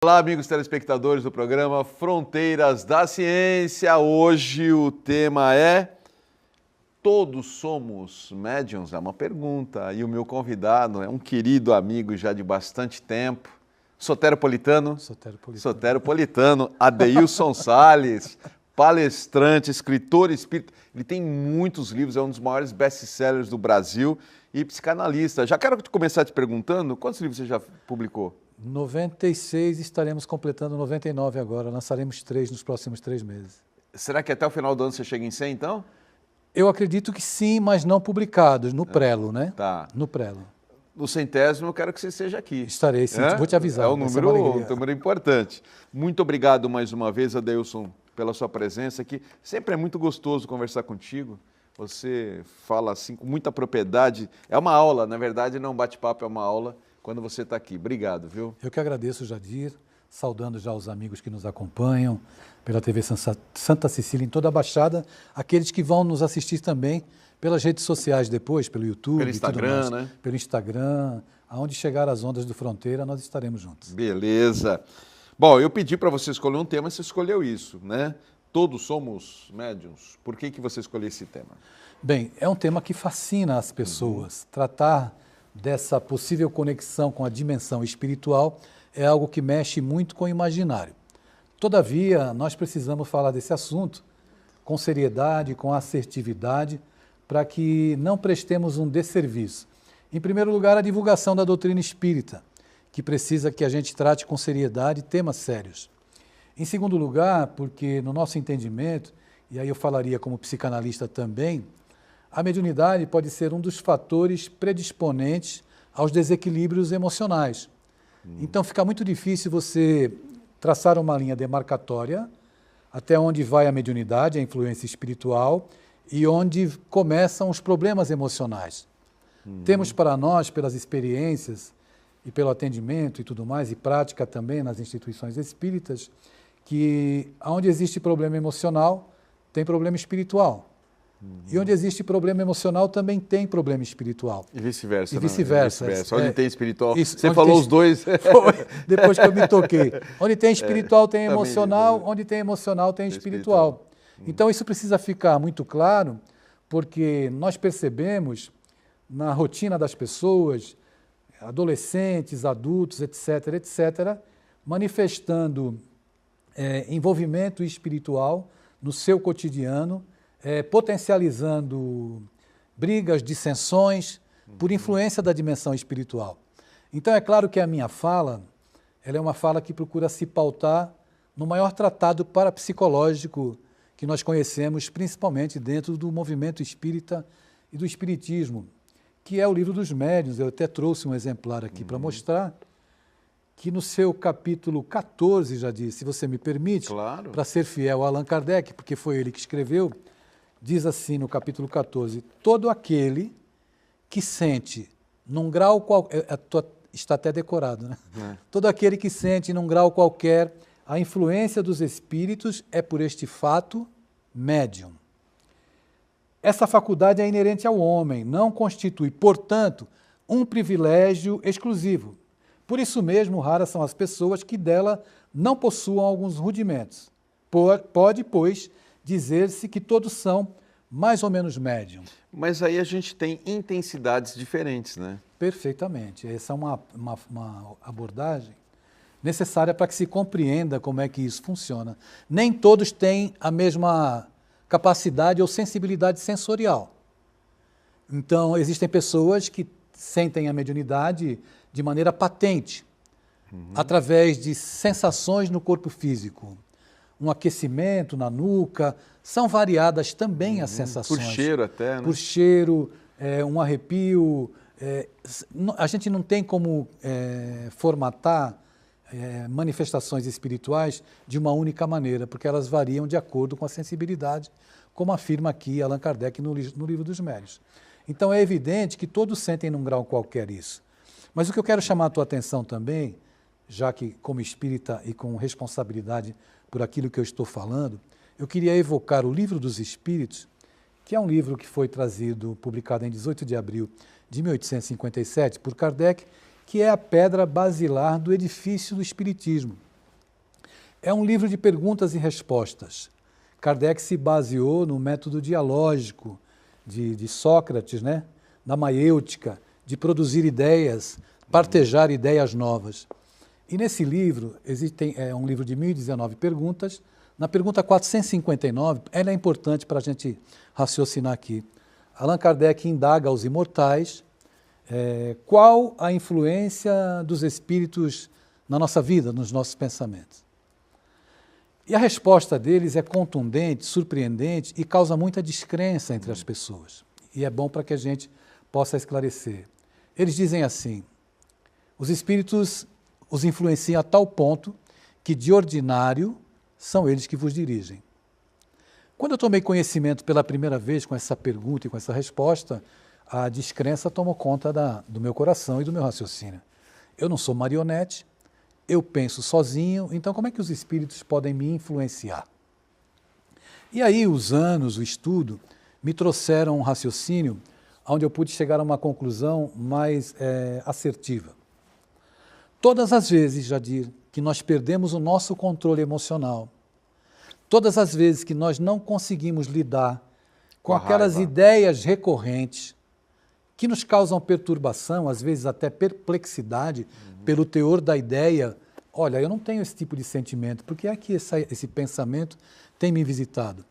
Olá, amigos telespectadores do programa Fronteiras da Ciência. Hoje o tema é: todos somos médiuns? É uma pergunta. E o meu convidado é um querido amigo já de bastante tempo, soteropolitano, Adeilson Salles, palestrante, escritor espírita. Ele tem muitos livros, é um dos maiores best-sellers do Brasil e psicanalista. Já quero começar te perguntando, quantos livros você já publicou? 96, estaremos completando 99 agora, lançaremos 3 nos próximos 3 meses. Será que até o final do ano você chega em 100, então? Eu acredito que sim, mas não publicados, no prelo, né? Tá. No prelo. No 100º, eu quero que você esteja aqui. Estarei, sim, vou te avisar. É um número importante. Muito obrigado mais uma vez, Adeilson, pela sua presença aqui. Sempre é muito gostoso conversar contigo. Você fala assim com muita propriedade. É uma aula, na verdade, não um bate-papo, é uma aula quando você está aqui. Obrigado, viu? Eu que agradeço, Jadir, saudando já os amigos que nos acompanham pela TV Santa Cecília em toda a Baixada, aqueles que vão nos assistir também pelas redes sociais depois, pelo YouTube, pelo Instagram, tudo mais, né? Pelo Instagram, aonde chegar as ondas do Fronteira, nós estaremos juntos. Beleza. Bom, eu pedi para você escolher um tema, você escolheu isso, né? Todos somos médiuns. Por que você escolheu esse tema? Bem, é um tema que fascina as pessoas. Tratar dessa possível conexão com a dimensão espiritual é algo que mexe muito com o imaginário. Todavia, nós precisamos falar desse assunto com seriedade, com assertividade, para que não prestemos um desserviço. Em primeiro lugar, a divulgação da doutrina espírita, que precisa que a gente trate com seriedade temas sérios. Em segundo lugar, porque no nosso entendimento, e aí eu falaria como psicanalista também, a mediunidade pode ser um dos fatores predisponentes aos desequilíbrios emocionais. Então fica muito difícil você traçar uma linha demarcatória até onde vai a mediunidade, a influência espiritual, e onde começam os problemas emocionais. Temos para nós, pelas experiências e pelo atendimento e tudo mais, e prática também nas instituições espíritas, que onde existe problema emocional, tem problema espiritual. E onde existe problema emocional, também tem problema espiritual. E vice-versa. E vice-versa. Onde tem espiritual, isso, você falou os dois. Depois que eu me toquei. Onde tem espiritual, tem emocional. Onde tem emocional, tem espiritual. Então, isso precisa ficar muito claro, porque nós percebemos na rotina das pessoas, adolescentes, adultos, etc., manifestando envolvimento espiritual no seu cotidiano, potencializando brigas, dissensões, por influência da dimensão espiritual. Então, é claro que a minha fala, ela é uma fala que procura se pautar no maior tratado parapsicológico que nós conhecemos, principalmente dentro do movimento espírita e do espiritismo, que é o Livro dos Médiuns. Eu até trouxe um exemplar aqui para mostrar, que no seu capítulo 14, já disse, se você me permite, claro, para ser fiel a Allan Kardec, porque foi ele que escreveu, diz assim no capítulo 14, todo aquele que sente num grau qualquer, está até decorado, né? Todo aquele que sente num grau qualquer a influência dos espíritos é por este fato médium. Essa faculdade é inerente ao homem, não constitui, portanto, um privilégio exclusivo. Por isso mesmo, raras são as pessoas que dela não possuam alguns rudimentos. Pode, pois, dizer-se que todos são mais ou menos médium. Mas aí a gente tem intensidades diferentes, né? Perfeitamente. Essa é uma abordagem necessária para que se compreenda como é que isso funciona. Nem todos têm a mesma capacidade ou sensibilidade sensorial. Então, existem pessoas que sentem a mediunidade de maneira patente, através de sensações no corpo físico. Um aquecimento na nuca, são variadas também as sensações. Por cheiro até, né? Por cheiro, um arrepio. A gente não tem como formatar manifestações espirituais de uma única maneira, porque elas variam de acordo com a sensibilidade, como afirma aqui Allan Kardec no Livro dos Médiuns. Então é evidente que todos sentem num grau qualquer isso. Mas o que eu quero chamar a tua atenção também, já que como espírita e com responsabilidade por aquilo que eu estou falando, eu queria evocar o Livro dos Espíritos, que é um livro que foi trazido, publicado em 18 de abril de 1857 por Kardec, que é a pedra basilar do edifício do Espiritismo. É um livro de perguntas e respostas. Kardec se baseou no método dialógico de Sócrates, né? Da maiêutica, de produzir ideias, partejar ideias novas. E nesse livro, é um livro de 1019 perguntas. Na pergunta 459, ela é importante para a gente raciocinar aqui. Allan Kardec indaga aos imortais qual a influência dos espíritos na nossa vida, nos nossos pensamentos. E a resposta deles é contundente, surpreendente e causa muita descrença entre as pessoas. E é bom para que a gente possa esclarecer. Eles dizem assim: os espíritos os influenciam a tal ponto que, de ordinário, são eles que vos dirigem. Quando eu tomei conhecimento pela primeira vez com essa pergunta e com essa resposta, a descrença tomou conta do meu coração e do meu raciocínio. Eu não sou marionete, eu penso sozinho, então como é que os espíritos podem me influenciar? E aí os anos, o estudo, me trouxeram um raciocínio onde eu pude chegar a uma conclusão mais assertiva. Todas as vezes, Jadir, que nós perdemos o nosso controle emocional, todas as vezes que nós não conseguimos lidar com aquelas ideias recorrentes que nos causam perturbação, às vezes até perplexidade, pelo teor da ideia, olha, eu não tenho esse tipo de sentimento, porque é que esse pensamento tem me visitado.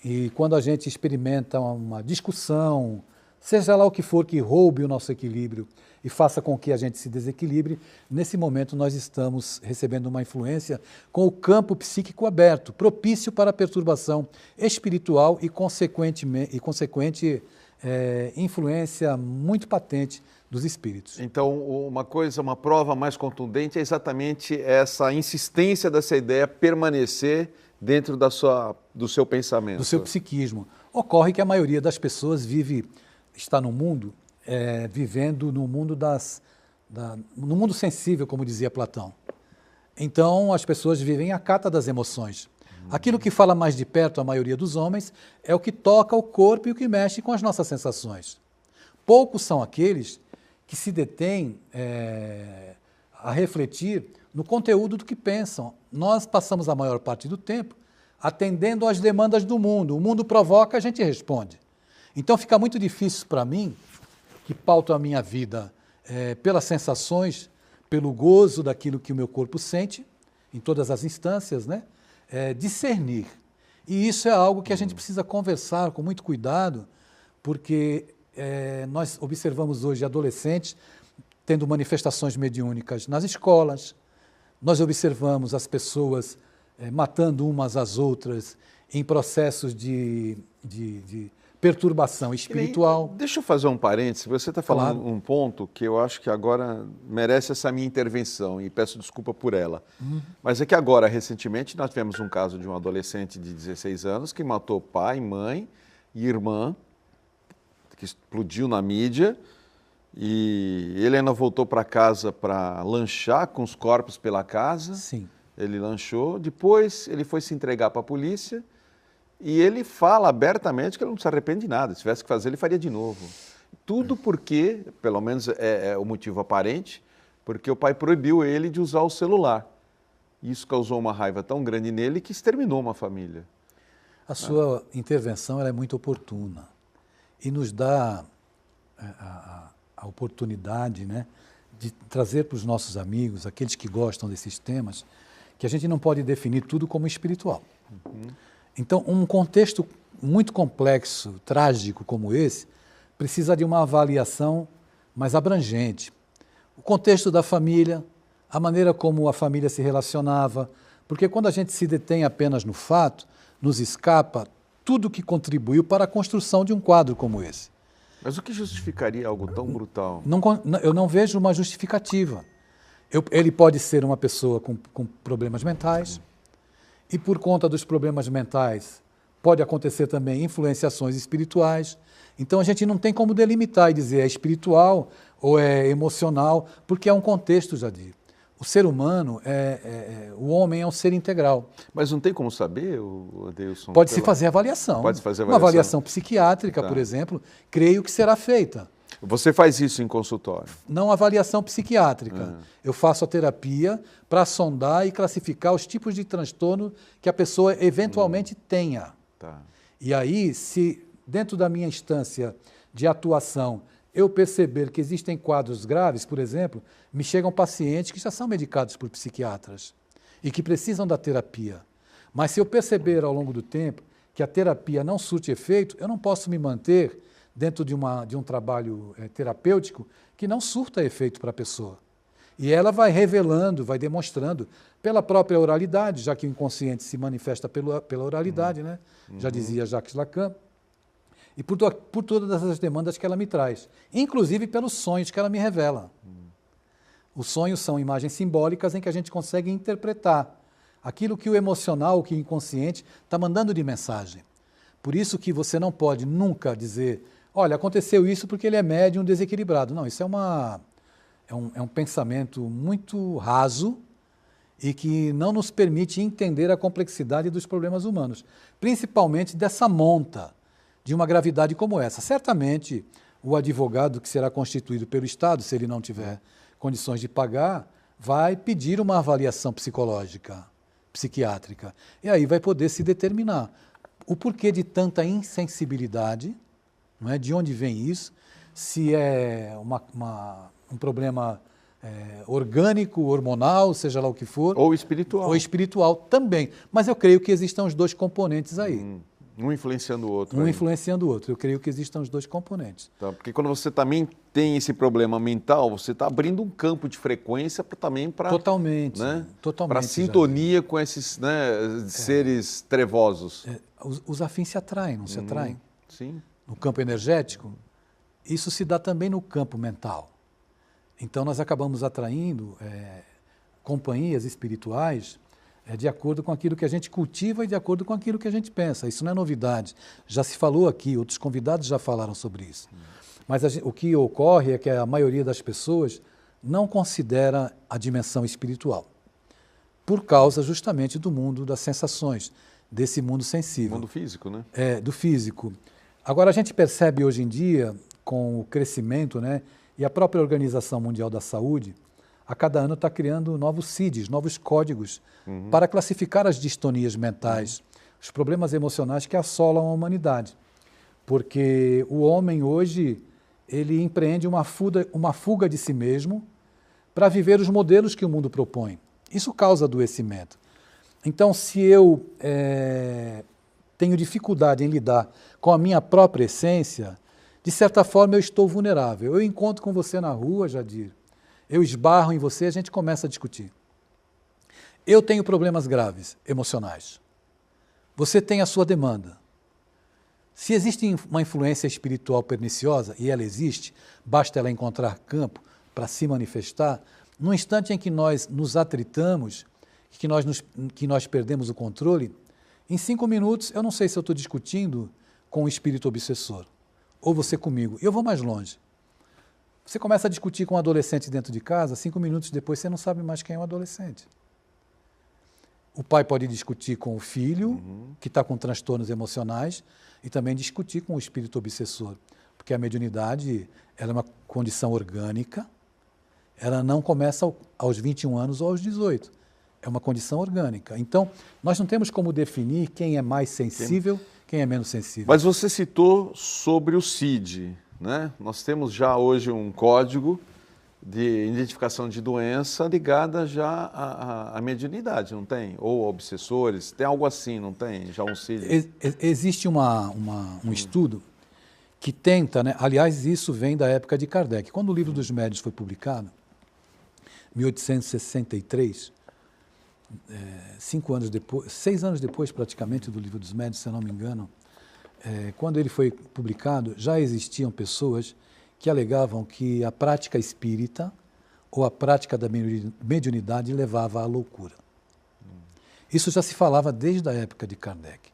E quando a gente experimenta uma discussão, seja lá o que for que roube o nosso equilíbrio e faça com que a gente se desequilibre, nesse momento nós estamos recebendo uma influência com o campo psíquico aberto, propício para a perturbação espiritual e consequente influência muito patente dos espíritos. Então, uma prova mais contundente é exatamente essa insistência dessa ideia permanecer dentro do seu pensamento. Do seu psiquismo. Ocorre que a maioria das pessoas está no mundo, vivendo no mundo no mundo sensível, como dizia Platão. Então, as pessoas vivem à cata das emoções. Aquilo que fala mais de perto a maioria dos homens é o que toca o corpo e o que mexe com as nossas sensações. Poucos são aqueles que se detêm a refletir no conteúdo do que pensam. Nós passamos a maior parte do tempo atendendo às demandas do mundo. O mundo provoca, a gente responde. Então fica muito difícil para mim, que pauto a minha vida pelas sensações, pelo gozo daquilo que o meu corpo sente, em todas as instâncias, né? Discernir. E isso é algo que a gente precisa conversar com muito cuidado, porque nós observamos hoje adolescentes tendo manifestações mediúnicas nas escolas, nós observamos as pessoas matando umas às outras em processos de perturbação espiritual. Deixa eu fazer um parênteses. Você está falando Claro. um ponto que eu acho que agora merece essa minha intervenção e peço desculpa por ela. Mas é que agora, recentemente, nós tivemos um caso de um adolescente de 16 anos que matou pai, mãe e irmã, que explodiu na mídia, e ele ainda voltou para casa para lanchar com os corpos pela casa. Sim. Ele lanchou, depois ele foi se entregar para a polícia. E ele fala abertamente que ele não se arrepende de nada. Se tivesse que fazer, ele faria de novo. Tudo porque, pelo menos é o motivo aparente, porque o pai proibiu ele de usar o celular. Isso causou uma raiva tão grande nele que exterminou uma família. A sua intervenção ela é muito oportuna e nos dá a oportunidade, né, de trazer para os nossos amigos, aqueles que gostam desses temas, que a gente não pode definir tudo como espiritual. Então, um contexto muito complexo, trágico como esse, precisa de uma avaliação mais abrangente. O contexto da família, a maneira como a família se relacionava, porque quando a gente se detém apenas no fato, nos escapa tudo que contribuiu para a construção de um quadro como esse. Mas o que justificaria algo tão brutal? Eu não vejo uma justificativa. Ele pode ser uma pessoa com problemas mentais, e por conta dos problemas mentais pode acontecer também influenciações espirituais. Então a gente não tem como delimitar e dizer é espiritual ou é emocional, porque é um contexto, Jadir. O ser humano, o homem é um ser integral. Mas não tem como saber, Adeilson? Pode-se fazer avaliação. Pode-se fazer Uma avaliação. avaliação psiquiátrica, por exemplo, creio que será feita. Você faz isso em consultório? Não avaliação psiquiátrica. Eu faço a terapia para sondar e classificar os tipos de transtorno que a pessoa eventualmente tenha. Tá. E aí, se dentro da minha instância de atuação eu perceber que existem quadros graves, por exemplo, me chegam pacientes que já são medicados por psiquiatras e que precisam da terapia. Mas se eu perceber ao longo do tempo que a terapia não surte efeito, eu não posso me manter dentro de um trabalho terapêutico que não surta efeito para a pessoa. E ela vai revelando, vai demonstrando, pela própria oralidade, já que o inconsciente se manifesta pela oralidade, né? Já dizia Jacques Lacan, e por todas as demandas que ela me traz, inclusive pelos sonhos que ela me revela. Os sonhos são imagens simbólicas em que a gente consegue interpretar aquilo que o emocional, o que o inconsciente está mandando de mensagem. Por isso que você não pode nunca dizer, olha, aconteceu isso porque ele é médium desequilibrado. Não, isso é um pensamento muito raso e que não nos permite entender a complexidade dos problemas humanos, principalmente dessa monta de uma gravidade como essa. Certamente, o advogado que será constituído pelo Estado, se ele não tiver condições de pagar, vai pedir uma avaliação psicológica, psiquiátrica, e aí vai poder se determinar o porquê de tanta insensibilidade, não é? De onde vem isso, se é um problema orgânico, hormonal, seja lá o que for. Ou espiritual. Ou espiritual também. Mas eu creio que existam os dois componentes aí. Um influenciando o outro. Um influenciando o outro. Eu creio que existam os dois componentes. Tá, porque quando você também tem esse problema mental, você está abrindo um campo de frequência também para... Totalmente. Né? Totalmente. Para sintonia com esses, né, seres trevosos. Os afins se atraem, não se atraem? Sim. No campo energético, isso se dá também no campo mental. Então, nós acabamos atraindo companhias espirituais de acordo com aquilo que a gente cultiva e de acordo com aquilo que a gente pensa. Isso não é novidade. Já se falou aqui, outros convidados já falaram sobre isso. Mas o que ocorre é que a maioria das pessoas não considera a dimensão espiritual, por causa justamente do mundo das sensações, desse mundo sensível. Mundo físico, né? Do físico. Agora, a gente percebe hoje em dia, com o crescimento, né, e a própria Organização Mundial da Saúde, a cada ano está criando novos CIDs, novos códigos, para classificar as distonias mentais, os problemas emocionais que assolam a humanidade. Porque o homem hoje, ele empreende uma fuga de si mesmo para viver os modelos que o mundo propõe. Isso causa adoecimento. Então, se eu tenho dificuldade em lidar com a minha própria essência, de certa forma eu estou vulnerável. Eu encontro com você na rua, Jadir, eu esbarro em você e a gente começa a discutir. Eu tenho problemas graves, emocionais. Você tem a sua demanda. Se existe uma influência espiritual perniciosa, e ela existe, basta ela encontrar campo para se manifestar, no instante em que nós nos atritamos, que nós perdemos o controle, em 5 minutos, eu não sei se eu estou discutindo com o espírito obsessor, ou você comigo. Eu vou mais longe. Você começa a discutir com um adolescente dentro de casa, 5 minutos depois você não sabe mais quem é o adolescente. O pai pode discutir com o filho, que está com transtornos emocionais, e também discutir com o espírito obsessor, porque a mediunidade ela é uma condição orgânica, ela não começa aos 21 anos ou aos 18, é uma condição orgânica. Então, nós não temos como definir quem é mais sensível, quem é menos sensível. Mas você citou sobre o CID, né? Nós temos já hoje um código de identificação de doença ligada já à mediunidade, não tem? Ou a obsessores, tem algo assim, não tem? Já um CID? Existe um estudo que tenta, né? Aliás, isso vem da época de Kardec. Quando o Livro dos Médiuns foi publicado, 1863, 6 anos depois praticamente do Livro dos Médiuns, se eu não me engano, quando ele foi publicado, já existiam pessoas que alegavam que a prática espírita ou a prática da mediunidade levava à loucura. Isso já se falava desde a época de Kardec.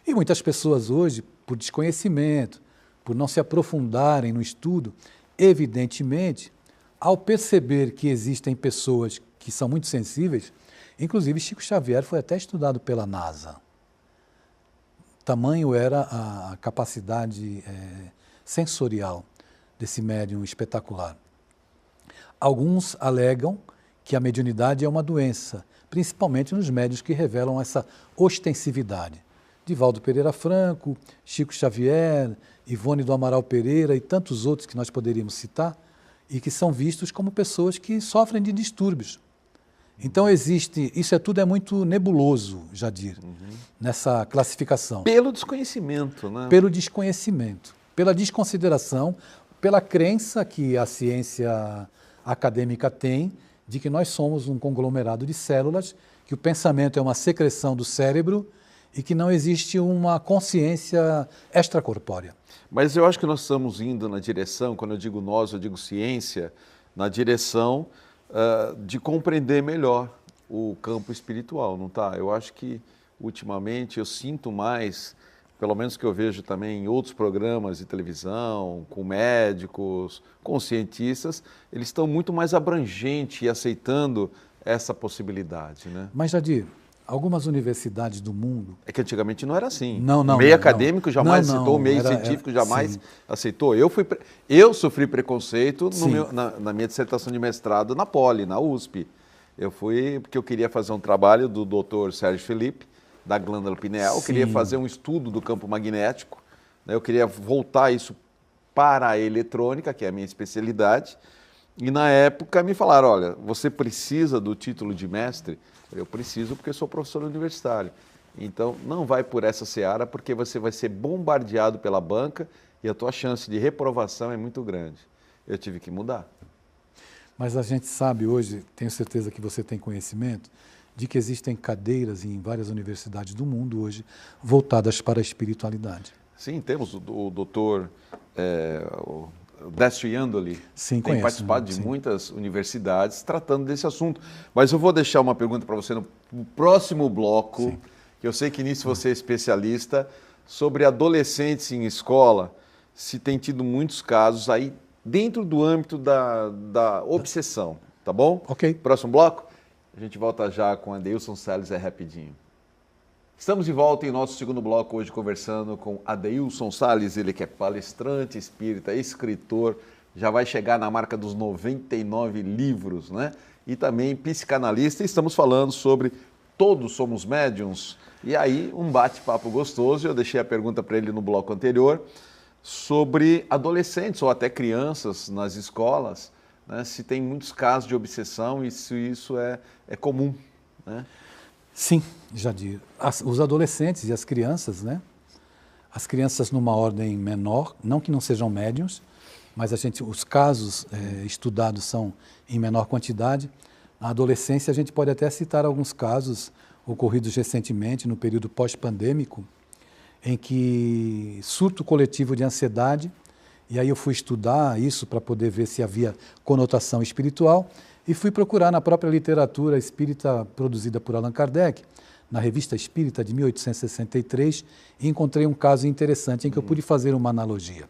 E muitas pessoas hoje, por desconhecimento, por não se aprofundarem no estudo, evidentemente, ao perceber que existem pessoas que são muito sensíveis, inclusive Chico Xavier foi até estudado pela NASA. Tamanho era a capacidade sensorial desse médium espetacular. Alguns alegam que a mediunidade é uma doença, principalmente nos médiuns que revelam essa ostensividade. Divaldo Pereira Franco, Chico Xavier, Ivone do Amaral Pereira e tantos outros que nós poderíamos citar, e que são vistos como pessoas que sofrem de distúrbios. Então tudo é muito nebuloso, Jadir, nessa classificação. Pelo desconhecimento, né? Pelo desconhecimento, pela desconsideração, pela crença que a ciência acadêmica tem de que nós somos um conglomerado de células, que o pensamento é uma secreção do cérebro e que não existe uma consciência extracorpórea. Mas eu acho que nós estamos indo na direção, quando eu digo nós, eu digo ciência, na direção de compreender melhor o campo espiritual, não tá? Eu acho que, ultimamente, eu sinto mais, pelo menos que eu vejo também em outros programas de televisão, com médicos, com cientistas, eles estão muito mais abrangentes e aceitando essa possibilidade, né? Mas, Jadir, algumas universidades do mundo... É que antigamente não era assim. Não, o meio acadêmico jamais aceitou, o meio científico jamais aceitou. Eu sofri preconceito na minha dissertação de mestrado na Poli, na USP. Eu fui porque eu queria fazer um trabalho do Dr. Sérgio Felipe, da glândula pineal, eu queria fazer um estudo do campo magnético, né? Eu queria voltar isso para a eletrônica, que é a minha especialidade, e na época me falaram, olha, você precisa do título de mestre? Eu preciso porque eu sou professor universitário. Então, não vai por essa seara, porque você vai ser bombardeado pela banca e a tua chance de reprovação é muito grande. Eu tive que mudar. Mas a gente sabe hoje, tenho certeza que você tem conhecimento, de que existem cadeiras em várias universidades do mundo hoje voltadas para a espiritualidade. Sim, temos o doutor Décio Iandoli, tem participado de muitas universidades tratando desse assunto. Mas eu vou deixar uma pergunta para você no próximo bloco, que eu sei que nisso você é especialista, sobre adolescentes em escola, se tem tido muitos casos aí dentro do âmbito da obsessão, tá bom? Ok. Próximo bloco? A gente volta já com Adeilson Salles, rapidinho. Estamos de volta em nosso segundo bloco, hoje conversando com Adeilson Salles, ele que é palestrante espírita, escritor, já vai chegar na marca dos 99 livros, né? E também psicanalista, e estamos falando sobre Todos Somos Médiuns. E aí, um bate-papo gostoso, eu deixei a pergunta para ele no bloco anterior, sobre adolescentes ou até crianças nas escolas, né? Se tem muitos casos de obsessão e se isso é comum, né? Sim, Jadir. Os adolescentes e as crianças, né? As crianças numa ordem menor, não que não sejam médiuns, mas os casos estudados são em menor quantidade. Na adolescência, a gente pode até citar alguns casos ocorridos recentemente, no período pós-pandêmico, em que surto coletivo de ansiedade, e aí eu fui estudar isso para poder ver se havia conotação espiritual, e fui procurar na própria literatura espírita produzida por Allan Kardec, na Revista Espírita de 1863, e encontrei um caso interessante em que eu pude fazer uma analogia.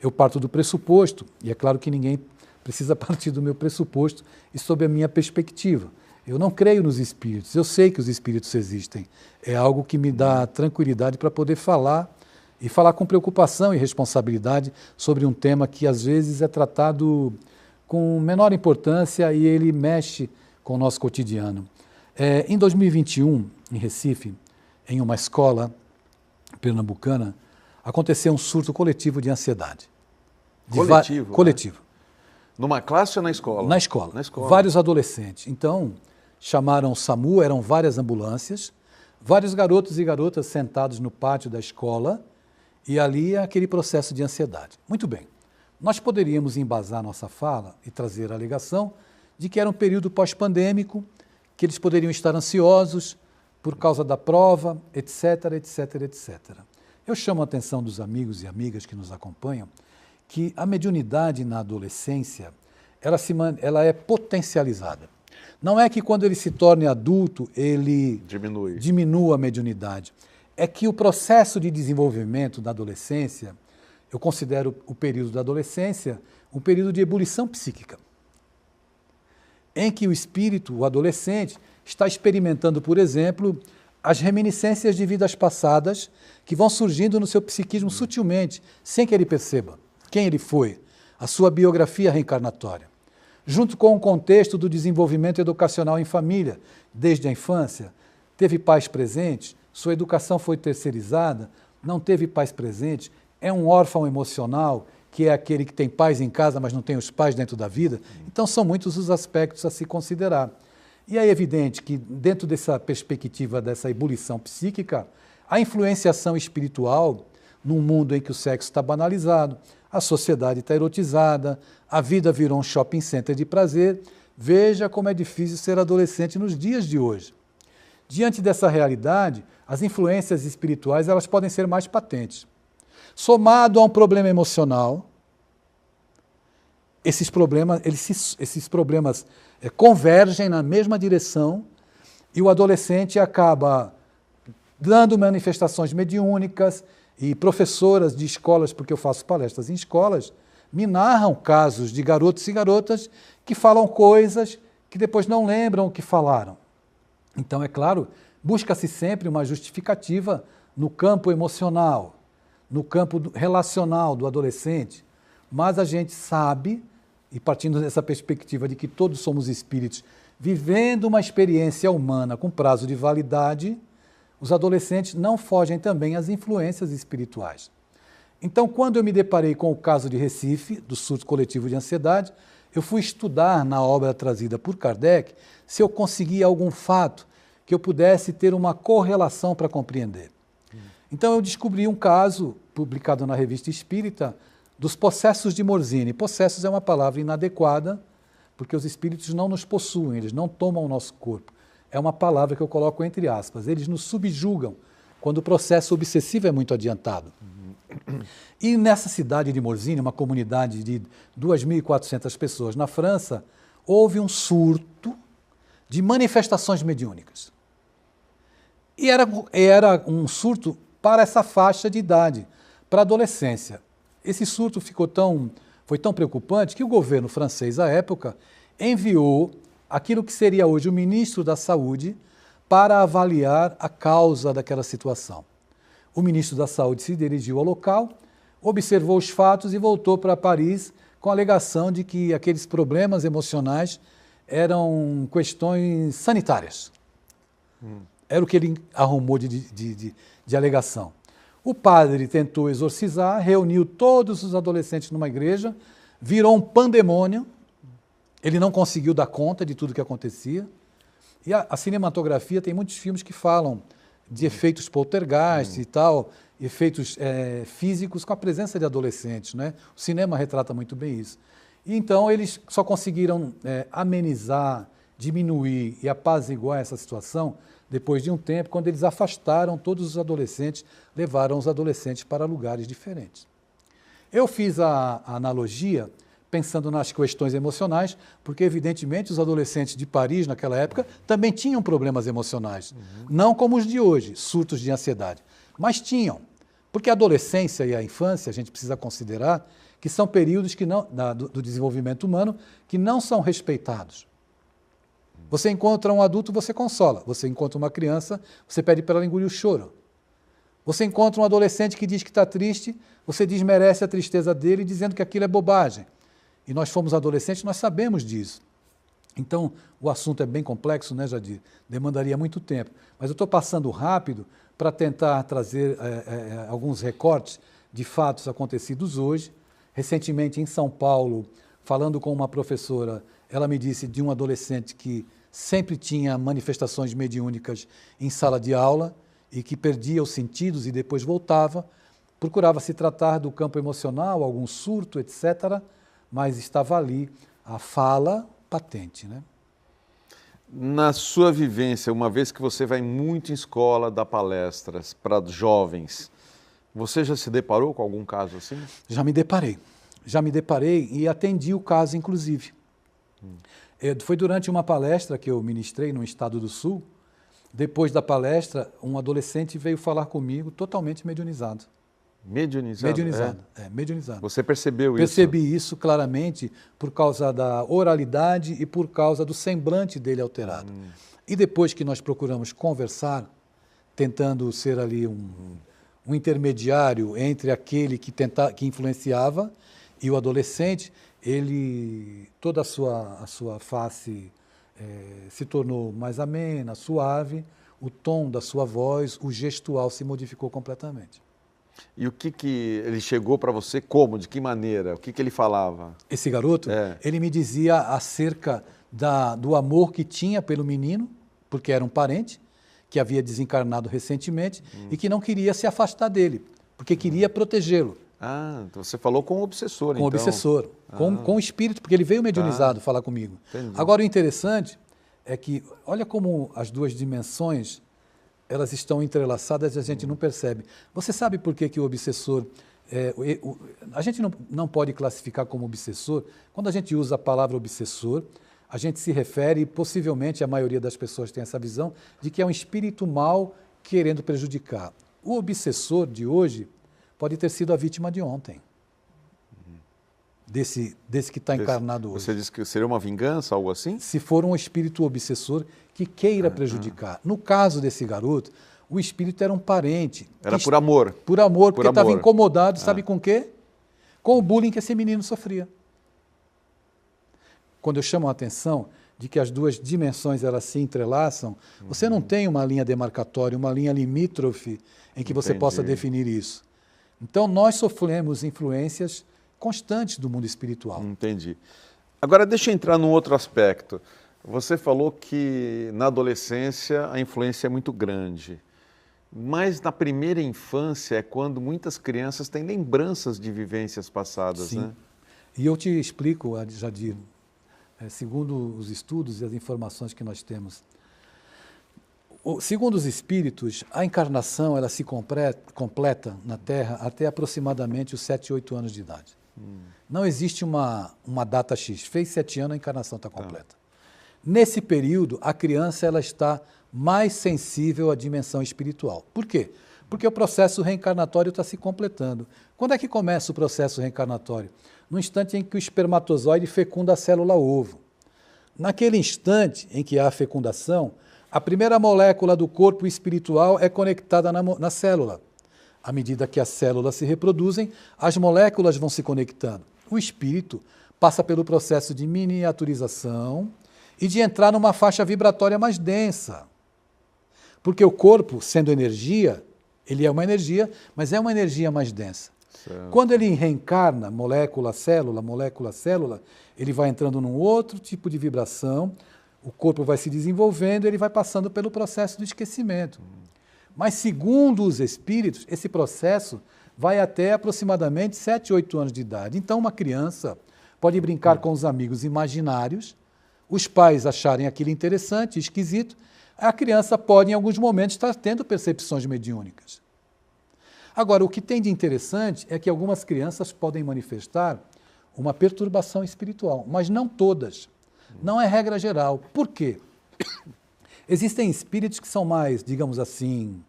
Eu parto do pressuposto, e é claro que ninguém precisa partir do meu pressuposto e sob a minha perspectiva. Eu não creio nos espíritos, eu sei que os espíritos existem. É algo que me dá tranquilidade para poder falar, e falar com preocupação e responsabilidade sobre um tema que às vezes é tratado com menor importância e ele mexe com o nosso cotidiano. Em 2021, em Recife, em uma escola pernambucana, aconteceu um surto coletivo de ansiedade. Coletivo? Coletivo. Né? Numa classe ou na escola? Na escola. Na escola. Vários adolescentes. Então, chamaram o SAMU, eram várias ambulâncias, vários garotos e garotas sentados no pátio da escola, e ali aquele processo de ansiedade. Muito bem. Nós poderíamos embasar nossa fala e trazer a alegação de que era um período pós-pandêmico, que eles poderiam estar ansiosos por causa da prova, etc, etc, etc. Eu chamo a atenção dos amigos e amigas que nos acompanham que a mediunidade na adolescência, ela é potencializada. Não é que quando ele se torne adulto, ele diminua a mediunidade. É que o processo de desenvolvimento da adolescência, eu considero o período da adolescência um período de ebulição psíquica, em que o espírito, o adolescente, está experimentando, por exemplo, as reminiscências de vidas passadas que vão surgindo no seu psiquismo sutilmente, sem que ele perceba quem ele foi, a sua biografia reencarnatória. Junto com o contexto do desenvolvimento educacional em família, desde a infância, teve pais presentes, sua educação foi terceirizada, não teve pais presentes, é um órfão emocional, que é aquele que tem pais em casa, mas não tem os pais dentro da vida. Então, são muitos os aspectos a se considerar. E é evidente que, dentro dessa perspectiva, dessa ebulição psíquica, a influenciação espiritual, num mundo em que o sexo está banalizado, a sociedade está erotizada, a vida virou um shopping center de prazer, veja como é difícil ser adolescente nos dias de hoje. Diante dessa realidade, as influências espirituais elas podem ser mais patentes. Somado a um problema emocional, esses problemas convergem na mesma direção e o adolescente acaba dando manifestações mediúnicas, e professoras de escolas, porque eu faço palestras em escolas, me narram casos de garotos e garotas que falam coisas que depois não lembram o que falaram. Então, é claro, busca-se sempre uma justificativa no campo emocional, no campo relacional do adolescente, mas a gente sabe, e partindo dessa perspectiva de que todos somos espíritos vivendo uma experiência humana com prazo de validade, os adolescentes não fogem também às influências espirituais. Então, quando eu me deparei com o caso de Recife, do surto coletivo de ansiedade, eu fui estudar na obra trazida por Kardec se eu conseguia algum fato que eu pudesse ter uma correlação para compreender. Então, eu descobri um caso, publicado na Revista Espírita, dos possessos de Morzine. Possessos é uma palavra inadequada, porque os espíritos não nos possuem, eles não tomam o nosso corpo. É uma palavra que eu coloco entre aspas. Eles nos subjugam quando o processo obsessivo é muito adiantado. E nessa cidade de Morzine, uma comunidade de 2.400 pessoas na França, houve um surto de manifestações mediúnicas. E era um surto para essa faixa de idade, para a adolescência. Esse surto foi tão preocupante que o governo francês, à época, enviou aquilo que seria hoje o ministro da Saúde para avaliar a causa daquela situação. O ministro da Saúde se dirigiu ao local, observou os fatos e voltou para Paris com a alegação de que aqueles problemas emocionais eram questões sanitárias. Era o que ele arrumou de alegação. O padre tentou exorcizar, reuniu todos os adolescentes numa igreja, virou um pandemônio. Ele não conseguiu dar conta de tudo que acontecia. E a cinematografia tem muitos filmes que falam de efeitos poltergeist e tal, efeitos físicos com a presença de adolescentes, né? O cinema retrata muito bem isso. E então eles só conseguiram amenizar, diminuir e apaziguar essa situação depois de um tempo, quando eles afastaram todos os adolescentes, levaram os adolescentes para lugares diferentes. Eu fiz a analogia pensando nas questões emocionais, porque, evidentemente, os adolescentes de Paris, naquela época, também tinham problemas emocionais. Não como os de hoje, surtos de ansiedade, mas tinham. Porque a adolescência e a infância, a gente precisa considerar que são períodos do desenvolvimento humano que não são respeitados. Você encontra um adulto, você consola. Você encontra uma criança, você pede para ela engolir o choro. Você encontra um adolescente que diz que está triste, você desmerece a tristeza dele dizendo que aquilo é bobagem. E nós fomos adolescentes, nós sabemos disso. Então, o assunto é bem complexo, né, Jadir? Demandaria muito tempo. Mas eu estou passando rápido para tentar trazer alguns recortes de fatos acontecidos hoje. Recentemente, em São Paulo, falando com uma professora, ela me disse de um adolescente que sempre tinha manifestações mediúnicas em sala de aula e que perdia os sentidos e depois voltava. Procurava se tratar do campo emocional, algum surto, etc., mas estava ali a fala patente, né? Na sua vivência, uma vez que você vai muito em escola, dar palestras para jovens, você já se deparou com algum caso assim? Já me deparei e atendi o caso, inclusive. Foi durante uma palestra que eu ministrei no Estado do Sul. Depois da palestra, um adolescente veio falar comigo totalmente mediunizado. Mediunizado? Mediunizado, mediunizado. Você percebeu isso? Percebi isso claramente por causa da oralidade e por causa do semblante dele alterado. E depois que nós procuramos conversar, tentando ser ali um intermediário entre aquele que influenciava E o adolescente, toda a sua face se tornou mais amena, suave, o tom da sua voz, o gestual se modificou completamente. E o que ele chegou para você como? De que maneira? O que ele falava? Esse garoto, ele me dizia acerca do amor que tinha pelo menino, porque era um parente, que havia desencarnado recentemente e que não queria se afastar dele, porque queria protegê-lo. Ah, então você falou com o obsessor, Com o obsessor, com o espírito, porque ele veio mediunizado falar comigo. Entendi. Agora, o interessante é que, olha como as duas dimensões, elas estão entrelaçadas e a gente não percebe. Você sabe por que o obsessor... a gente não pode classificar como obsessor. Quando a gente usa a palavra obsessor, a gente se refere, possivelmente a maioria das pessoas tem essa visão, de que é um espírito mau querendo prejudicar. O obsessor de hoje pode ter sido a vítima de ontem, desse que está encarnado hoje. Você disse que seria uma vingança, algo assim? Se for um espírito obsessor que queira prejudicar. No caso desse garoto, o espírito era um parente. Era por amor. Por amor, porque estava incomodado, sabe com o quê? Com o bullying que esse menino sofria. Quando eu chamo a atenção de que as duas dimensões elas se entrelaçam, você não tem uma linha demarcatória, uma linha limítrofe em que você possa definir isso. Então, nós sofremos influências constantes do mundo espiritual. Entendi. Agora, deixa eu entrar num outro aspecto. Você falou que na adolescência a influência é muito grande, mas na primeira infância é quando muitas crianças têm lembranças de vivências passadas, Sim. né? E eu te explico, Jadir, segundo os estudos e as informações que nós temos. Segundo os espíritos, a encarnação ela se completa na Terra até aproximadamente os 7, 8 anos de idade. Não existe uma data X. Fez 7 anos, a encarnação está completa. Nesse período, a criança ela está mais sensível à dimensão espiritual. Por quê? Porque o processo reencarnatório está se completando. Quando é que começa o processo reencarnatório? No instante em que o espermatozoide fecunda a célula ovo. Naquele instante em que há a fecundação, a primeira molécula do corpo espiritual é conectada na célula. À medida que as células se reproduzem, as moléculas vão se conectando. O espírito passa pelo processo de miniaturização e de entrar numa faixa vibratória mais densa. Porque o corpo, sendo energia, ele é uma energia, mas é uma energia mais densa. Certo. Quando ele reencarna, molécula, célula, ele vai entrando num outro tipo de vibração, o corpo vai se desenvolvendo, ele vai passando pelo processo do esquecimento. Mas, segundo os espíritos, esse processo vai até aproximadamente 7, 8 anos de idade. Então, uma criança pode brincar com os amigos imaginários, os pais acharem aquilo interessante, esquisito, a criança pode, em alguns momentos, estar tendo percepções mediúnicas. Agora, o que tem de interessante é que algumas crianças podem manifestar uma perturbação espiritual, mas não todas. Não é regra geral. Por quê? Existem espíritos que são mais, digamos assim,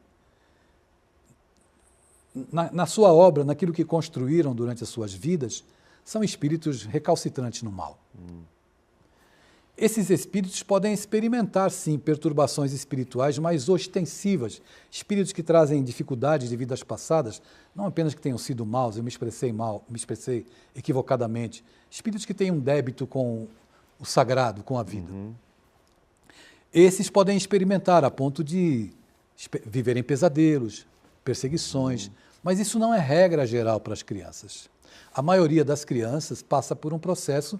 na sua obra, naquilo que construíram durante as suas vidas, são espíritos recalcitrantes no mal. Esses espíritos podem experimentar, sim, perturbações espirituais mais ostensivas, espíritos que trazem dificuldades de vidas passadas, não apenas que tenham sido maus, eu me expressei equivocadamente, espíritos que têm um débito com o sagrado, com a vida. Esses podem experimentar a ponto de viverem pesadelos, perseguições, mas isso não é regra geral para as crianças. A maioria das crianças passa por um processo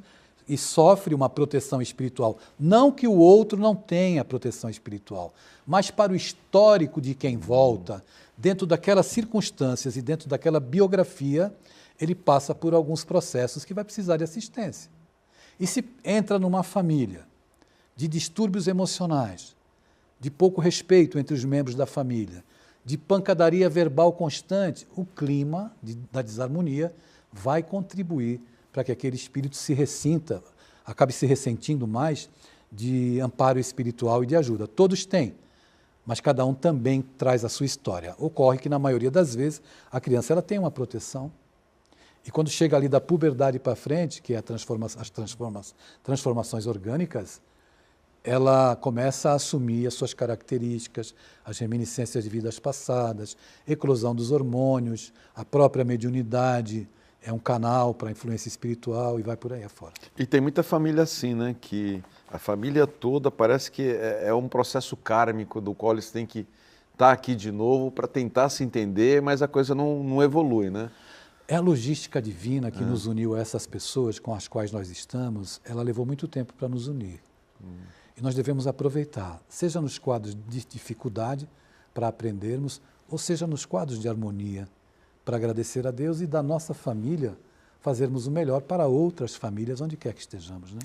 e sofre uma proteção espiritual. Não que o outro não tenha proteção espiritual, mas para o histórico de quem volta, dentro daquelas circunstâncias e dentro daquela biografia, ele passa por alguns processos que vai precisar de assistência. E se entra numa família de distúrbios emocionais, de pouco respeito entre os membros da família, de pancadaria verbal constante, o clima da desarmonia vai contribuir para que aquele espírito se ressinta, acabe se ressentindo mais de amparo espiritual e de ajuda. Todos têm, mas cada um também traz a sua história. Ocorre que, na maioria das vezes, a criança ela tem uma proteção. E quando chega ali da puberdade para frente, que é as transformações orgânicas, ela começa a assumir as suas características, as reminiscências de vidas passadas, eclosão dos hormônios, a própria mediunidade, é um canal para influência espiritual e vai por aí afora. E tem muita família assim, né? Que a família toda parece que é um processo kármico do qual eles têm que estar aqui de novo para tentar se entender, mas a coisa não evolui, né? É a logística divina que nos uniu a essas pessoas com as quais nós estamos, ela levou muito tempo para nos unir. E nós devemos aproveitar, seja nos quadros de dificuldade, para aprendermos, ou seja nos quadros de harmonia, para agradecer a Deus e da nossa família fazermos o melhor para outras famílias, onde quer que estejamos, né?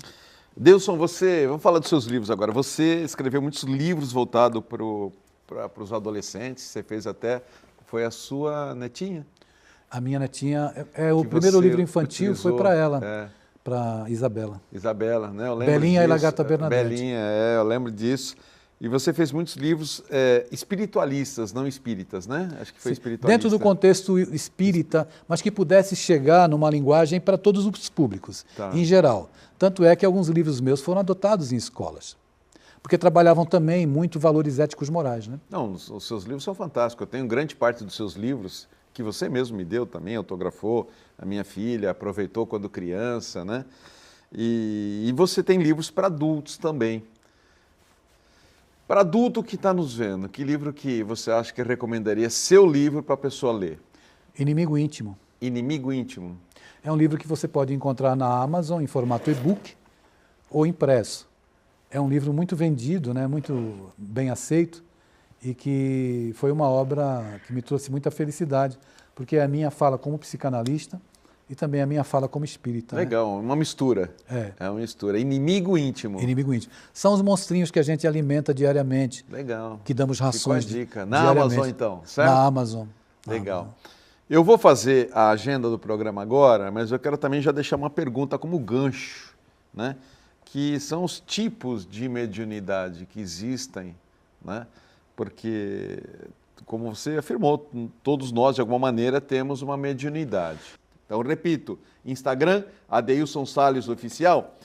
Deilson, vamos falar dos seus livros agora. Você escreveu muitos livros voltados para os adolescentes, você fez até, foi a sua netinha? A minha netinha, o primeiro livro infantil foi para ela, para Isabela. Isabela, né? Eu lembro Belinha disso. e Lagata Bernadette. Belinha, eu lembro disso. E você fez muitos livros espiritualistas, não espíritas, né? Acho que foi espiritualista. Dentro do contexto espírita, mas que pudesse chegar numa linguagem para todos os públicos, em geral. Tanto é que alguns livros meus foram adotados em escolas, porque trabalhavam também muito valores éticos morais, né? Não, os seus livros são fantásticos. Eu tenho grande parte dos seus livros que você mesmo me deu também, autografou, a minha filha aproveitou quando criança, né? E você tem livros para adultos também. Para adulto que está nos vendo, que livro que você acha que recomendaria seu livro para a pessoa ler? Inimigo Íntimo. Inimigo Íntimo. É um livro que você pode encontrar na Amazon em formato e-book ou impresso. É um livro muito vendido, né? Muito bem aceito e que foi uma obra que me trouxe muita felicidade, porque é a minha fala como psicanalista e também a minha fala como espírita. Legal, né? Uma mistura. É uma mistura. Inimigo Íntimo. Inimigo Íntimo. São os monstrinhos que a gente alimenta diariamente. Legal. Que damos rações. Ficou a dica. Na Amazon, então, certo? Na Amazon. Legal. Eu vou fazer a agenda do programa agora, mas eu quero também já deixar uma pergunta como gancho, né? Que são os tipos de mediunidade que existem, né? Porque, como você afirmou, todos nós, de alguma maneira, temos uma mediunidade. Então, repito, Instagram, Adeilson Salles Oficial.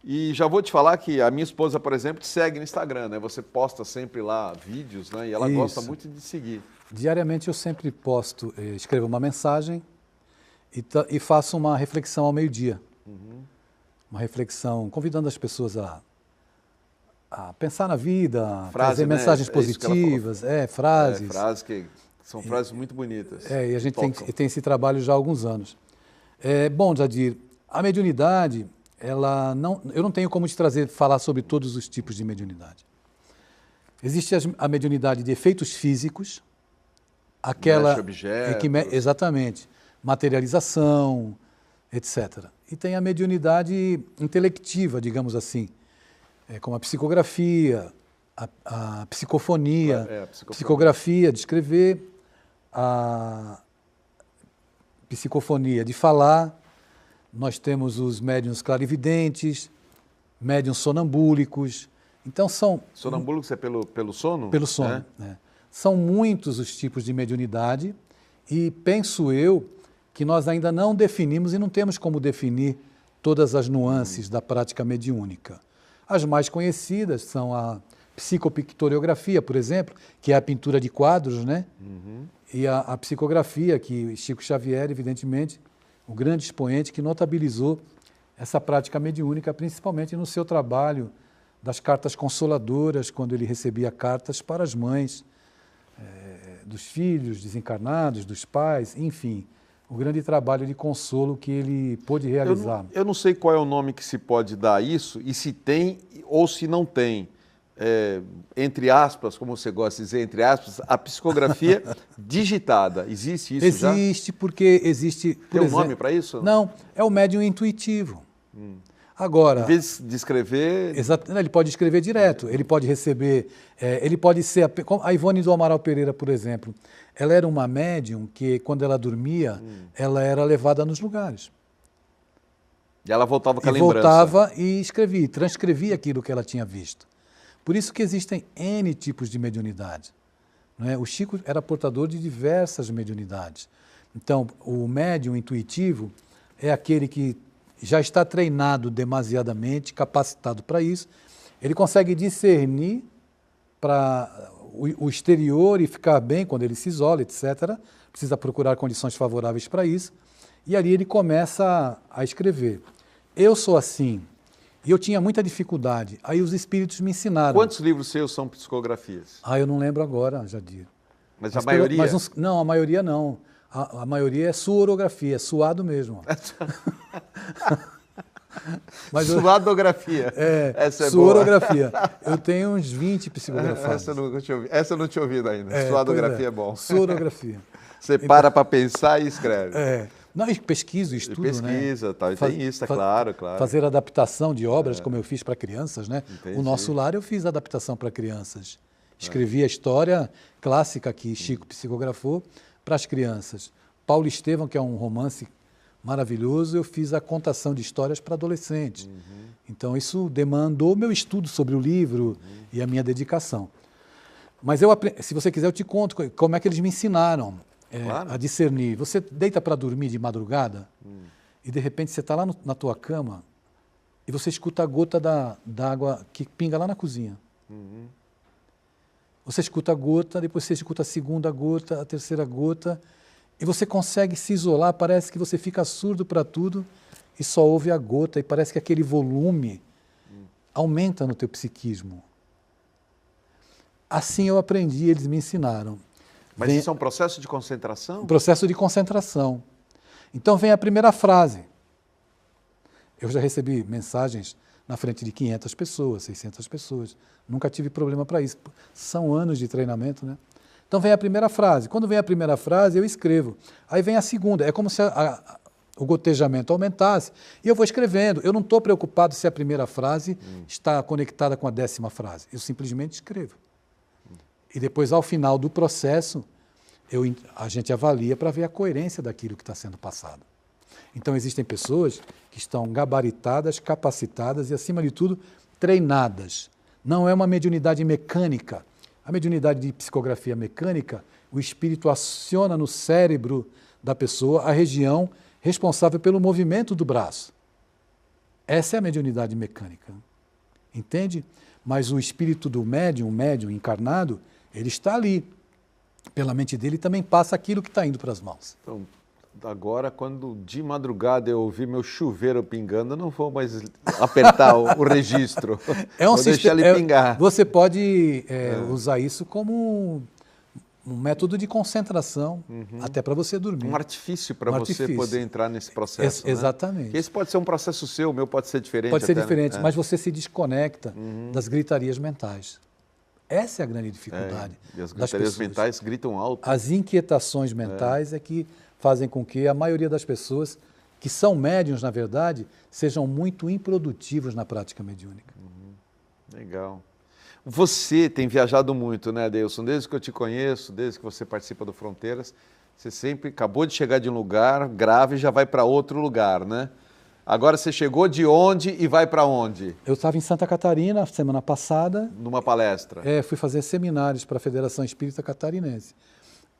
E já vou te falar que a minha esposa, por exemplo, te segue no Instagram, né? Você posta sempre lá vídeos, né? E ela gosta muito de seguir. Diariamente eu sempre posto, escrevo uma mensagem e faço uma reflexão ao meio-dia. Uma reflexão, convidando as pessoas a pensar na vida, trazer mensagens positivas, frases. Frases que são frases muito bonitas. E a gente tem esse trabalho já há alguns anos. Bom, Jadir, a mediunidade, eu não tenho como te falar sobre todos os tipos de mediunidade. Existe a mediunidade de efeitos físicos, aquela exatamente, materialização, etc. E tem a mediunidade intelectiva, digamos assim, como a psicografia, a psicofonia, psicografia de escrever, a psicofonia de falar. Nós temos os médiuns clarividentes, médiuns sonambúlicos. Então são... Sonambúlicos é pelo sono? Pelo sono, São muitos os tipos de mediunidade e penso eu que nós ainda não definimos e não temos como definir todas as nuances da prática mediúnica. As mais conhecidas são a psicopictoriografia, por exemplo, que é a pintura de quadros, né? E a psicografia, que Chico Xavier, evidentemente, o grande expoente que notabilizou essa prática mediúnica, principalmente no seu trabalho das cartas consoladoras, quando ele recebia cartas para as mães, dos filhos desencarnados, dos pais, enfim, o grande trabalho de consolo que ele pôde realizar. Eu não sei qual é o nome que se pode dar a isso, e se tem ou se não tem, entre aspas, como você gosta de dizer, entre aspas, a psicografia digitada. Existe isso já? Existe, porque existe... Tem um nome para isso? Não, é o médium intuitivo. Agora... Em vez de escrever... Ele pode escrever direto, ele pode receber... ele pode ser... A Ivone do Amaral Pereira, por exemplo, ela era uma médium que, quando ela dormia, ela era levada nos lugares. E ela voltava com a lembrança. Voltava e escrevia, transcrevia aquilo que ela tinha visto. Por isso que existem N tipos de mediunidade. Não é? O Chico era portador de diversas mediunidades. Então, o médium intuitivo é aquele que já está treinado demasiadamente, capacitado para isso. Ele consegue discernir para o exterior e ficar bem quando ele se isola, etc. Precisa procurar condições favoráveis para isso. E ali ele começa a escrever. Eu sou assim. E eu tinha muita dificuldade. Aí os espíritos me ensinaram. Quantos livros seus são psicografias? Eu não lembro agora, Jadir. Mas a maioria? Não, a maioria não. A maioria é suorografia, é suado mesmo. Suadografia. Essa é suorografia. Boa. Eu tenho uns 20 psicografados. Essa eu não tinha ouvido ainda. Suadografia é bom. Suorografia. Você para pensar e escreve. Não, e pesquisa, estudo, pesquisa, né? Tal, tem isso, claro. Fazer adaptação de obras, como eu fiz para crianças, né? Entendi. O Nosso Lar eu fiz adaptação para crianças. Escrevi a história clássica que Chico psicografou para as crianças. Paulo Estevam, que é um romance maravilhoso, eu fiz a contação de histórias para adolescentes. Então isso demandou meu estudo sobre o livro e a minha dedicação. Mas se você quiser eu te conto como é que eles me ensinaram claro. A discernir. Você deita para dormir de madrugada e de repente você está lá na tua cama e você escuta a gota da água que pinga lá na cozinha. Você escuta a gota, depois você escuta a segunda gota, a terceira gota, e você consegue se isolar, parece que você fica surdo para tudo e só ouve a gota, e parece que aquele volume aumenta no teu psiquismo. Assim eu aprendi, eles me ensinaram. Mas isso é um processo de concentração? Um processo de concentração. Então vem a primeira frase. Eu já recebi mensagens na frente de 500 pessoas, 600 pessoas. Nunca tive problema para isso. São anos de treinamento, né? Então vem a primeira frase. Quando vem a primeira frase, eu escrevo. Aí vem a segunda. É como se o gotejamento aumentasse e eu vou escrevendo. Eu não estou preocupado se a primeira frase está conectada com a 10ª frase. Eu simplesmente escrevo. E depois, ao final do processo, a gente avalia para ver a coerência daquilo que está sendo passado. Então, existem pessoas que estão gabaritadas, capacitadas e, acima de tudo, treinadas. Não é uma mediunidade mecânica. A mediunidade de psicografia mecânica, o espírito aciona no cérebro da pessoa a região responsável pelo movimento do braço. Essa é a mediunidade mecânica. Entende? Mas o espírito do médium, o médium encarnado, ele está ali. Pela mente dele também passa aquilo que está indo para as mãos. Então, agora, quando de madrugada eu ouvir meu chuveiro pingando, eu não vou mais apertar o registro. Vou deixar ele pingar. Você pode usar isso como um método de concentração, até para você dormir. Um artifício para você poder entrar nesse processo. Exatamente. Né? Esse pode ser um processo seu, o meu pode ser diferente. Pode ser diferente, mas você se desconecta das gritarias mentais. Essa é a grande dificuldade. E as gritarias mentais gritam alto. As inquietações mentais é que fazem com que a maioria das pessoas que são médiuns, na verdade, sejam muito improdutivos na prática mediúnica. Legal. Você tem viajado muito, né, Adeilson? Desde que eu te conheço, desde que você participa do Fronteiras, você sempre acabou de chegar de um lugar grave e já vai para outro lugar, né? Agora você chegou de onde e vai para onde? Eu estava em Santa Catarina semana passada. Numa palestra? Fui fazer seminários para a Federação Espírita Catarinense.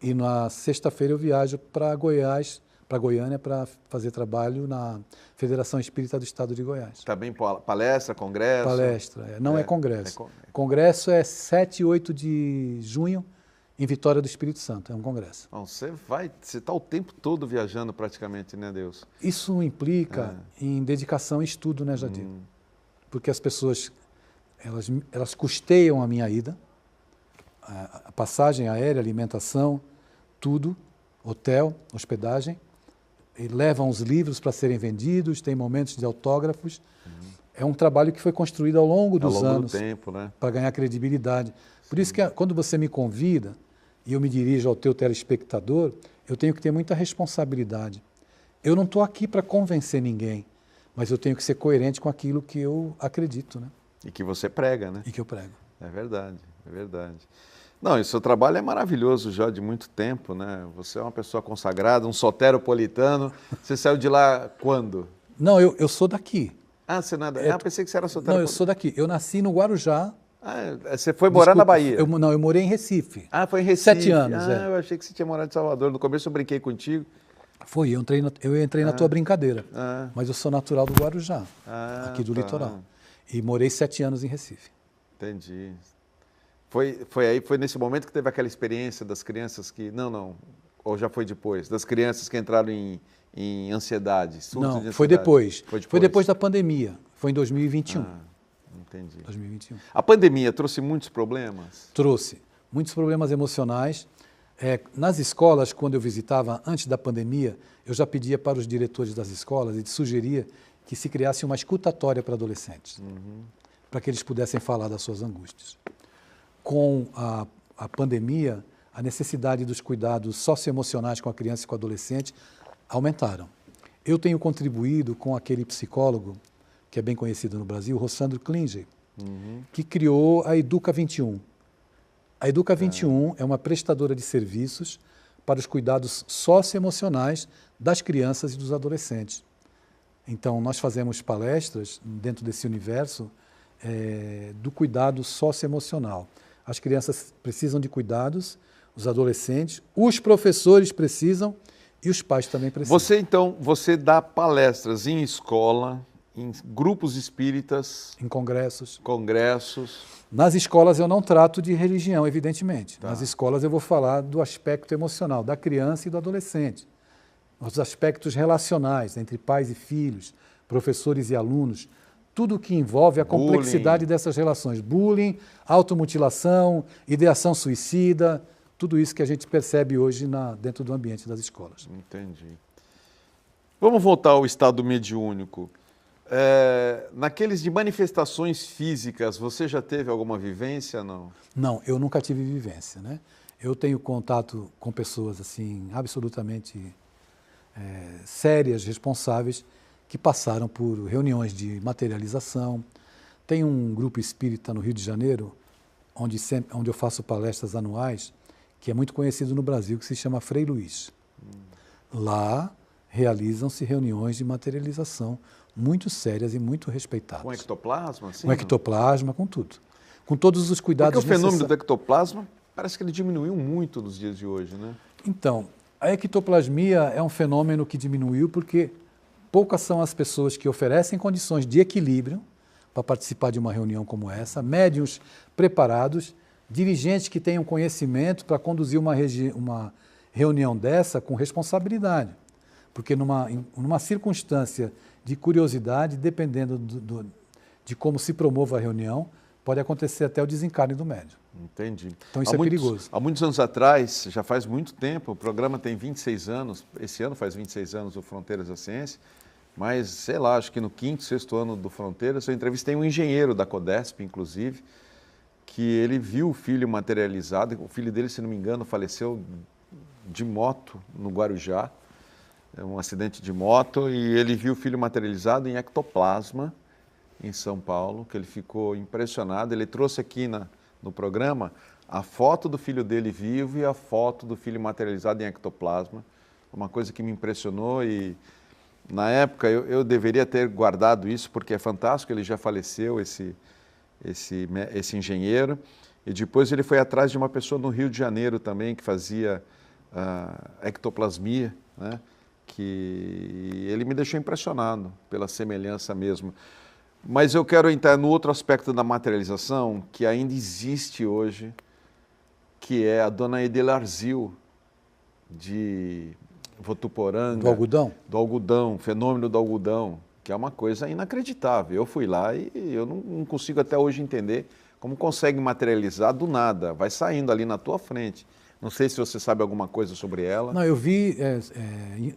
E na sexta-feira eu viajo para Goiás, para Goiânia, para fazer trabalho na Federação Espírita do Estado de Goiás. Também palestra, congresso? Palestra, não é congresso. Congresso é 7 e 8 de junho, em Vitória do Espírito Santo, é um congresso. Bom, você está o tempo todo viajando praticamente, né, Deus? Isso implica em dedicação e estudo, né, Jadir? Porque as pessoas, elas custeiam a minha ida, a passagem aérea, alimentação, tudo, hotel, hospedagem, e levam os livros para serem vendidos, tem momentos de autógrafos. É um trabalho que foi construído ao longo dos anos, do tempo, né? Para ganhar credibilidade. Por isso que quando você me convida e eu me dirijo ao teu telespectador, eu tenho que ter muita responsabilidade. Eu não estou aqui para convencer ninguém, mas eu tenho que ser coerente com aquilo que eu acredito, né? E que você prega, né? E que eu prego. É verdade, é verdade. Não, e o seu trabalho é maravilhoso já de muito tempo, né? Você é uma pessoa consagrada, um soteropolitano. Você saiu de lá quando? Não, eu sou daqui. Ah, você nada. Pensei que você era soteropolitano. Não, eu sou daqui. Eu nasci no Guarujá. Você foi morar na Bahia? Eu morei em Recife. Foi em Recife. 7 anos, eu achei que você tinha morado em Salvador. No começo eu brinquei contigo. Eu entrei na tua brincadeira. Mas eu sou natural do Guarujá, aqui do litoral. E morei 7 anos em Recife. Entendi. Foi nesse momento que teve aquela experiência das crianças que... Não, ou já foi depois? Das crianças que entraram em em ansiedade? Surto de Não, ansiedade? foi depois. Foi depois. Foi depois da pandemia. Foi em 2021. Entendi. 2021. A pandemia trouxe muitos problemas? Trouxe muitos problemas emocionais. Nas escolas, quando eu visitava antes da pandemia, eu já pedia para os diretores das escolas e sugeria que se criasse uma escutatória para adolescentes, para que eles pudessem falar das suas angústias. Com a pandemia, a necessidade dos cuidados socioemocionais com a criança e com o adolescente aumentaram. Eu tenho contribuído com aquele psicólogo, que é bem conhecido no Brasil, Rossandro Klinger, que criou a Educa 21. A Educa 21 é uma prestadora de serviços para os cuidados socioemocionais das crianças e dos adolescentes. Então, nós fazemos palestras dentro desse universo do cuidado socioemocional. As crianças precisam de cuidados, os adolescentes, os professores precisam e os pais também precisam. Você dá palestras em escola, em grupos espíritas, em congressos. Nas escolas eu não trato de religião, evidentemente. Tá. Nas escolas eu vou falar do aspecto emocional da criança e do adolescente. Os aspectos relacionais entre pais e filhos, professores e alunos, tudo que envolve a complexidade dessas relações. Bullying, automutilação, ideação suicida, tudo isso que a gente percebe hoje dentro do ambiente das escolas. Entendi. Vamos voltar ao estado mediúnico. Naqueles de manifestações físicas, você já teve alguma vivência, não? Não, eu nunca tive vivência, né? Eu tenho contato com pessoas assim absolutamente sérias, responsáveis, que passaram por reuniões de materialização. Tem um grupo espírita no Rio de Janeiro, onde eu faço palestras anuais, que é muito conhecido no Brasil, que se chama Frei Luiz. Lá realizam-se reuniões de materialização muito sérias e muito respeitadas. Com ectoplasma? Com ectoplasma, com tudo. Com todos os cuidados necessários. Porque o fenômeno do ectoplasma parece que ele diminuiu muito nos dias de hoje, né? Então, a ectoplasmia é um fenômeno que diminuiu porque poucas são as pessoas que oferecem condições de equilíbrio para participar de uma reunião como essa, médiuns preparados, dirigentes que tenham conhecimento para conduzir uma reunião dessa com responsabilidade. Porque numa circunstância de curiosidade, dependendo de como se promova a reunião, pode acontecer até o desencarne do médium. Entendi. Então isso é perigoso. Há muitos anos atrás, já faz muito tempo, o programa tem 26 anos, esse ano faz 26 anos o Fronteiras da Ciência, mas, sei lá, acho que no 5º, 6º ano do Fronteiras, eu entrevistei um engenheiro da Codesp, inclusive, que ele viu o filho materializado, o filho dele, se não me engano, faleceu de moto no Guarujá, um acidente de moto, e ele viu o filho materializado em ectoplasma, em São Paulo, que ele ficou impressionado. Ele trouxe aqui no programa a foto do filho dele vivo e a foto do filho materializado em ectoplasma, uma coisa que me impressionou e, na época, eu deveria ter guardado isso, porque é fantástico, ele já faleceu, esse engenheiro, e depois ele foi atrás de uma pessoa no Rio de Janeiro também, que fazia ectoplasmia, né? Que ele me deixou impressionado pela semelhança mesmo. Mas eu quero entrar no outro aspecto da materialização, que ainda existe hoje, que é a dona Edelarzil, de Votuporanga. Do algodão? Do algodão, fenômeno do algodão, que é uma coisa inacreditável. Eu fui lá e eu não consigo até hoje entender como consegue materializar do nada, vai saindo ali na tua frente. Não sei se você sabe alguma coisa sobre ela. Não, eu vi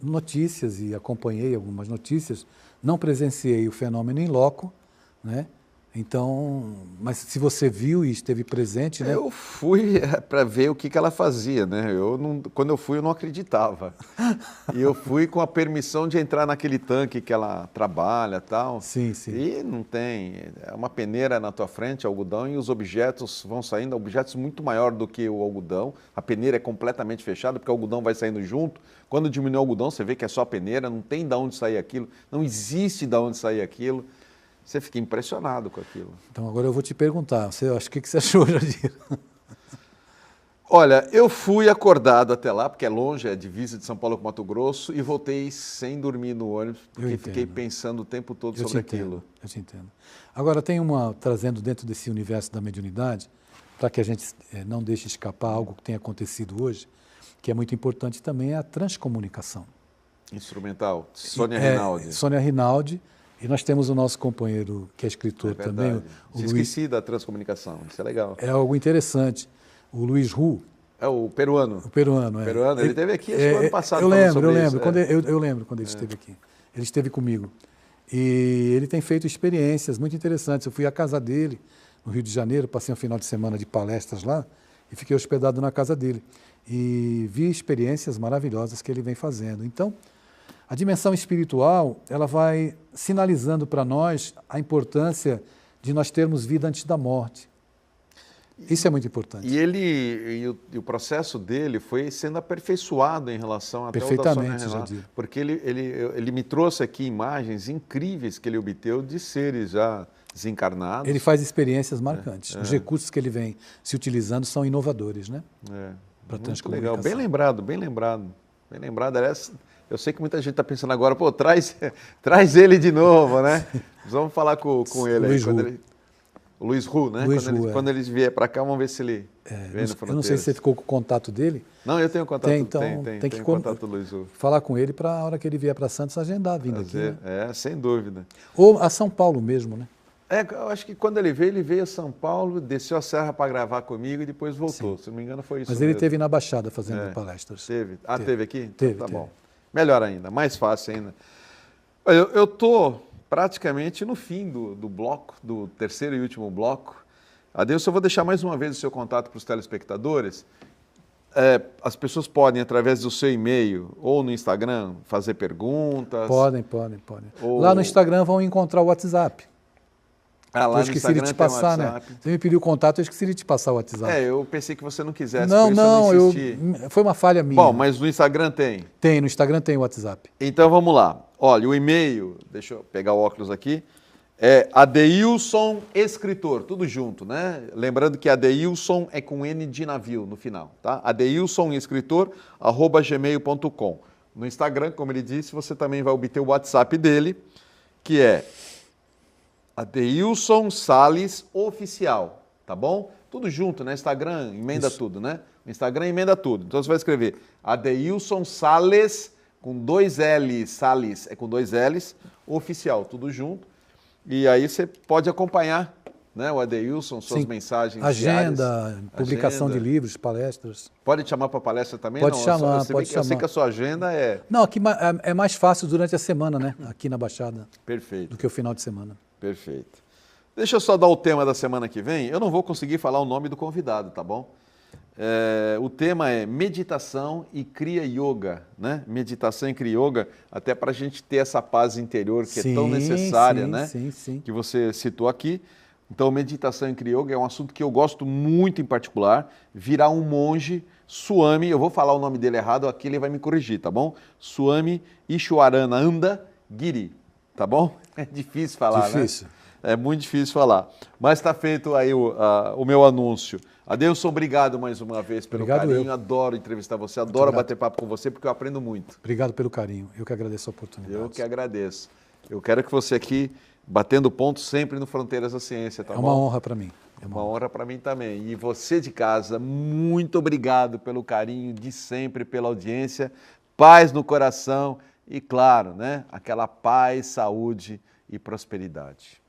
notícias e acompanhei algumas notícias, não presenciei o fenômeno em loco, né? Então, mas se você viu e esteve presente, né? Eu fui para ver o que ela fazia, né? Quando eu fui, eu não acreditava. E eu fui com a permissão de entrar naquele tanque que ela trabalha e tal. Sim, sim. E não tem. É uma peneira na tua frente, algodão, e os objetos vão saindo, objetos muito maior do que o algodão. A peneira é completamente fechada, porque o algodão vai saindo junto. Quando diminui o algodão, você vê que é só a peneira, não tem de onde sair aquilo, não existe de onde sair aquilo. Você fica impressionado com aquilo. Então, agora eu vou te perguntar, o que você achou, Jardim? Olha, eu fui acordado até lá, porque é longe, é divisa de São Paulo com Mato Grosso, e voltei sem dormir no ônibus, porque fiquei pensando o tempo todo sobre aquilo. Eu te entendo. Agora, trazendo dentro desse universo da mediunidade, para que a gente não deixe escapar algo que tem acontecido hoje, que é muito importante também, é a transcomunicação. Instrumental, Sônia Rinaldi. Sônia Rinaldi. E nós temos o nosso companheiro, que é escritor também. O Luiz... Esqueci da transcomunicação, isso é legal. É algo interessante. O Luiz Ru. É o peruano. O peruano, é. Peruano, ele esteve aqui ano passado. Eu lembro. Eu lembro quando ele esteve aqui. Ele esteve comigo. E ele tem feito experiências muito interessantes. Eu fui à casa dele, no Rio de Janeiro, passei um final de semana de palestras lá e fiquei hospedado na casa dele. E vi experiências maravilhosas que ele vem fazendo. Então, a dimensão espiritual, ela vai sinalizando para nós a importância de nós termos vida antes da morte. Isso é muito importante. E o processo dele foi sendo aperfeiçoado em relação até perfeitamente, o da Sônia Rinaldi, porque ele me trouxe aqui imagens incríveis que ele obteve de seres já desencarnados. Ele faz experiências marcantes. Os recursos que ele vem se utilizando são inovadores, né? Para transcomunicação. Legal, bem lembrado, bem lembrado. Bem lembrado. Aliás, eu sei que muita gente está pensando agora, pô, traz ele de novo, né? Vamos falar com ele aí. O Luiz Ru, né? Quando ele vier para cá, vamos ver se ele vem no Fronteiras. Eu não sei se você ficou com o contato dele. Não, eu tenho contato. Tem que contato do Luiz Ru. Falar com ele para a hora que ele vier para Santos agendar a vinda aqui. Né? Sem dúvida. Ou a São Paulo mesmo, né? Eu acho que quando ele veio a São Paulo, desceu a serra para gravar comigo e depois voltou. Sim. Se não me engano, foi isso. Mas ele esteve na Baixada fazendo palestras. Teve. Teve aqui? Teve. Tá bom. Melhor ainda, mais fácil ainda. Eu estou praticamente no fim do bloco, do terceiro e último bloco. Adeilson, eu vou deixar mais uma vez o seu contato para os telespectadores. As pessoas podem, através do seu e-mail ou no Instagram, fazer perguntas? Podem. Lá no Instagram vão encontrar o WhatsApp. Lá eu esqueci de te passar, né? Você me pediu o contato, eu esqueci de te passar o WhatsApp. Eu pensei que você não quisesse, não, foi uma falha minha. Bom, mas no Instagram tem? Tem, no Instagram tem o WhatsApp. Então vamos lá. Olha, o e-mail, deixa eu pegar o óculos aqui, é Adeilson Escritor, tudo junto, né? Lembrando que Adeilson é com N de navio no final, tá? adeilsonescritor@gmail.com. No Instagram, como ele disse, você também vai obter o WhatsApp dele, que é Adeilson Sales Oficial, tá bom? Tudo junto, né? Instagram emenda tudo, né? O Instagram emenda tudo. Então você vai escrever Adeilson Sales, com 2 L's, Sales é com 2 L's, Oficial, tudo junto. E aí você pode acompanhar, né, o Adeilson, suas mensagens agenda, diárias. Publicação de livros, palestras. Pode te chamar para palestra também? Pode chamar. Eu sei que a sua agenda é... Não, aqui é mais fácil durante a semana, né? Aqui na Baixada. Perfeito. Do que o final de semana. Perfeito. Deixa eu só dar o tema da semana que vem. Eu não vou conseguir falar o nome do convidado, tá bom? O tema é meditação e Kriya Yoga, né? Meditação e Kriya Yoga, até para a gente ter essa paz interior que é tão necessária, né? Sim. Que você citou aqui. Então, meditação e Kriya Yoga é um assunto que eu gosto muito em particular. Virar um monge, Swami, eu vou falar o nome dele errado, aqui ele vai me corrigir, tá bom? Swami Ishwarananda Giri, tá bom? É difícil falar, difícil. Né? É muito difícil falar. Mas está feito aí o meu anúncio. Adeilson, obrigado mais uma vez pelo carinho. Adoro entrevistar você, adoro bater papo com você, porque eu aprendo muito. Obrigado pelo carinho. Eu que agradeço a oportunidade. Eu que agradeço. Eu quero que você aqui, batendo ponto sempre no Fronteiras da Ciência, tá bom? É uma honra para mim. É uma honra para mim também. E você de casa, muito obrigado pelo carinho de sempre, pela audiência. Paz no coração e, claro, né, aquela paz, saúde e prosperidade.